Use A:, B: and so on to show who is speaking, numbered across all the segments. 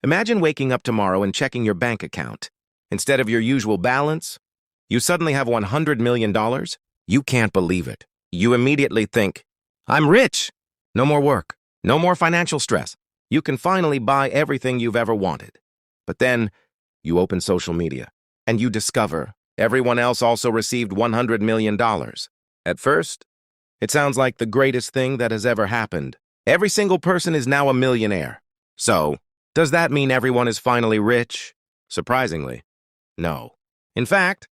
A: Imagine waking up tomorrow and checking your bank account. Instead of your usual balance, you suddenly have $100 million. You can't believe it. You immediately think, I'm rich. No more work. No more financial stress. You can finally buy everything you've ever wanted. But then you open social media and you discover everyone else also received $100 million. At first, it sounds like the greatest thing that has ever happened. Every single person is now a millionaire. So, does that mean everyone is finally rich? Surprisingly, no. In fact,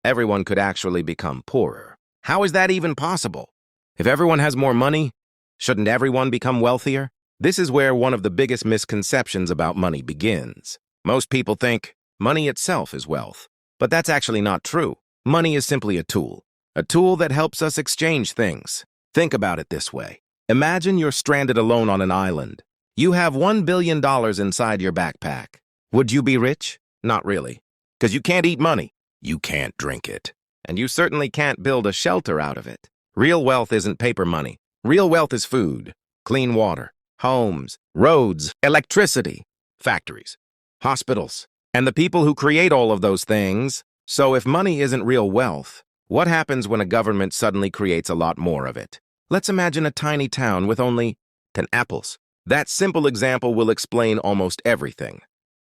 A: everyone could actually become poorer. How is that even possible? If everyone has more money, shouldn't everyone become wealthier? This is where one of the biggest misconceptions about money begins. Most people think money itself is wealth, but that's actually not true. Money is simply a tool that helps us exchange things. Think about it this way. Imagine you're stranded alone on an island. You have $1 billion inside your backpack. Would you be rich? Not really. Because you can't eat money. You can't drink it. And you certainly can't build a shelter out of it. Real wealth isn't paper money. Real wealth is food, clean water, homes, roads, electricity, factories, hospitals, and the people who create all of those things. So if money isn't real wealth, what happens when a government suddenly creates a lot more of it? Let's imagine a tiny town with only 10 apples. That simple example will explain almost everything.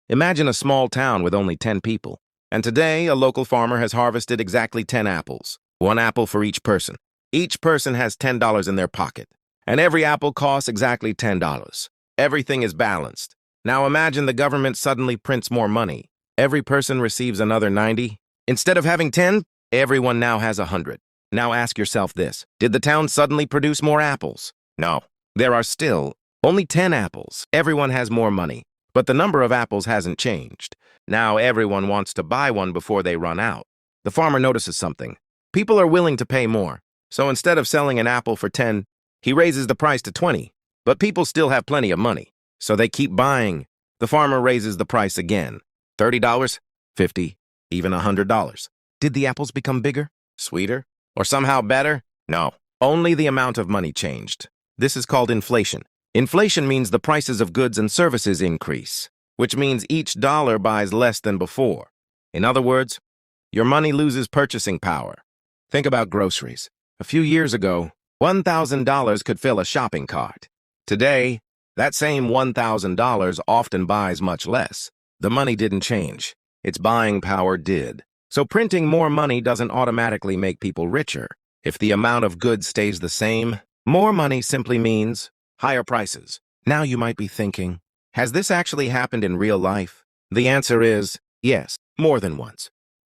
A: Imagine a small town with only 10 people. And today, a local farmer has harvested exactly 10 apples. 1 apple for each person. Each person has $10 in their pocket. And every apple costs exactly $10. Everything is balanced. Now imagine the government suddenly prints more money. Every person receives another 90. Instead of having 10, everyone now has 100. Now ask yourself this. Did the town suddenly produce more apples? No. There are still only 10 apples. Everyone has more money. But the number of apples hasn't changed. Now everyone wants to buy one before they run out. The farmer notices something. People are willing to pay more. So instead of selling an apple for 10, he raises the price to 20. But people still have plenty of money. So they keep buying. The farmer raises the price again. $30, $50, even $100. Did the apples become bigger, sweeter, or somehow better? No. Only the amount of money changed. This is called inflation. Inflation means the prices of goods and services increase, which means each dollar buys less than before. In other words, your money loses purchasing power. Think about groceries. A few years ago, $1,000 could fill a shopping cart. Today, that same $1,000 often buys much less. The money didn't change. Its buying power did. So printing more money doesn't automatically make people richer. If the amount of goods stays the same, more money simply means higher prices. Now you might be thinking, has this actually happened in real life? The answer is yes, more than once.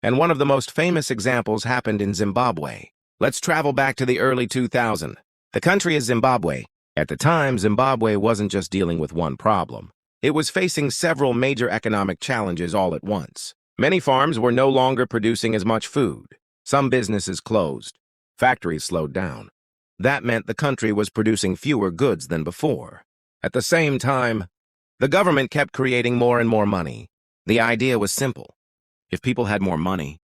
A: And one of the most famous examples happened in Zimbabwe. Let's travel back to the early 2000s. The country is Zimbabwe. At the time, Zimbabwe wasn't just dealing with one problem. It was facing several major economic challenges all at once. Many farms were no longer producing as much food. Some businesses closed. Factories slowed down. That meant the country was producing fewer goods than before. At the same time, the government kept creating more and more money. The idea was simple. If people had more money,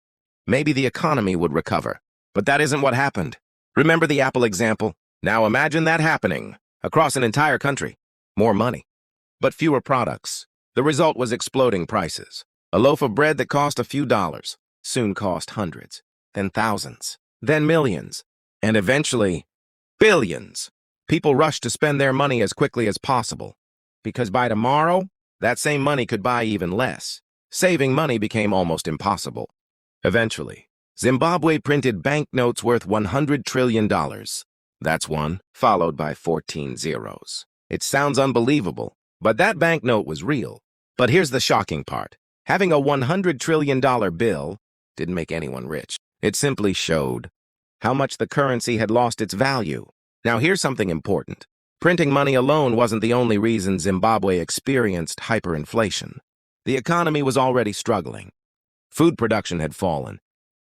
A: maybe the economy would recover. But that isn't what happened. Remember the Apple example? Now imagine that happening across an entire country. More money, but fewer products. The result was exploding prices. A loaf of bread that cost a few dollars soon cost hundreds, then thousands, then millions, and eventually billions. People rushed to spend their money as quickly as possible, because by tomorrow, that same money could buy even less. Saving money became almost impossible. Eventually, Zimbabwe printed banknotes worth $100 trillion. That's one, followed by 14 zeros. It sounds unbelievable, but that banknote was real. But here's the shocking part. Having a $100 trillion bill didn't make anyone rich. It simply showed how much the currency had lost its value. Now here's something important. Printing money alone wasn't the only reason Zimbabwe experienced hyperinflation. The economy was already struggling. Food production had fallen.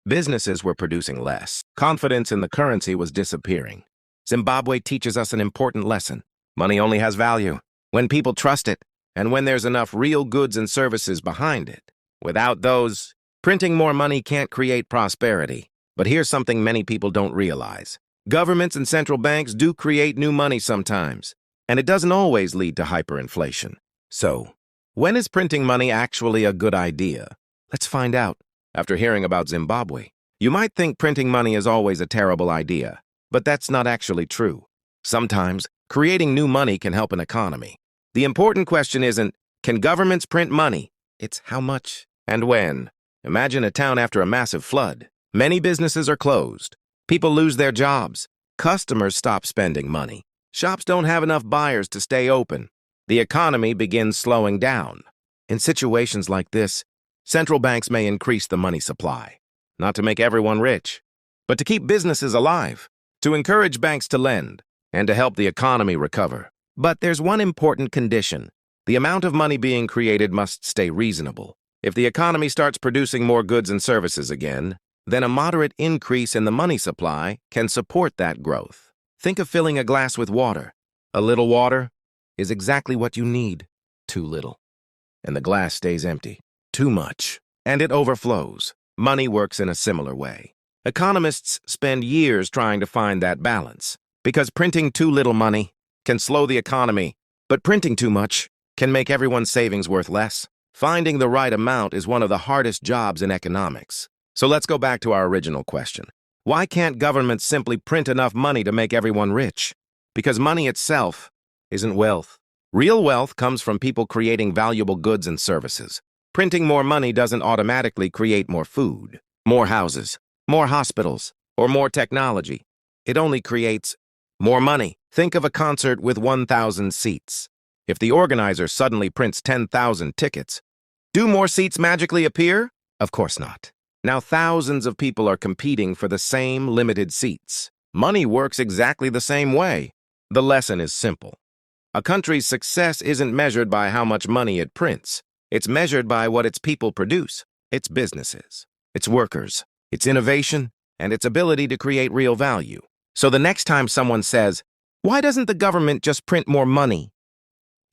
A: Businesses were producing less. Confidence in the currency was disappearing. Zimbabwe teaches us an important lesson. Money only has value when people trust it and when there's enough real goods and services behind it. Without those, printing more money can't create prosperity. But here's something many people don't realize. Governments and central banks do create new money sometimes, and it doesn't always lead to hyperinflation. So, When is printing money actually a good idea? Let's find out. After hearing about Zimbabwe, you might think printing money is always a terrible idea, but that's not actually true. Sometimes, creating new money can help an economy. The important question isn't, can governments print money? It's how much and when. Imagine a town after a massive flood. Many businesses are closed. People lose their jobs. Customers stop spending money. Shops don't have enough buyers to stay open. The economy begins slowing down. In situations like this, central banks may increase the money supply, not to make everyone rich, but to keep businesses alive, to encourage banks to lend, and to help the economy recover. But there's one important condition. The amount of money being created must stay reasonable. If the economy starts producing more goods and services again, then a moderate increase in the money supply can support that growth. Think of filling a glass with water. A little water is exactly what you need. Too little, and the glass stays empty. Too much, and it overflows. Money works in a similar way. Economists spend years trying to find that balance, because printing too little money can slow the economy, but printing too much can make everyone's savings worth less. Finding the right amount is one of the hardest jobs in economics. So let's go back to our original question. Why can't governments simply print enough money to make everyone rich? Because money itself isn't wealth. Real wealth comes from people creating valuable goods and services. Printing more money doesn't automatically create more food, more houses, more hospitals, or more technology. It only creates more money. Think of a concert with 1,000 seats. If the organizer suddenly prints 10,000 tickets, do more seats magically appear? Of course not. Now thousands of people are competing for the same limited seats. Money works exactly the same way. The lesson is simple. A country's success isn't measured by how much money it prints. It's measured by what its people produce, its businesses, its workers, its innovation, and its ability to create real value. So the next time someone says, "Why doesn't the government just print more money?"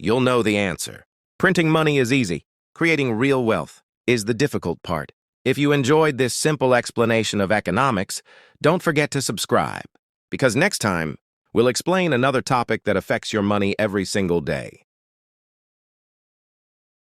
A: you'll know the answer. Printing money is easy. Creating real wealth is the difficult part. If you enjoyed this simple explanation of economics, don't forget to subscribe, because next time, we'll explain another topic that affects your money every single day.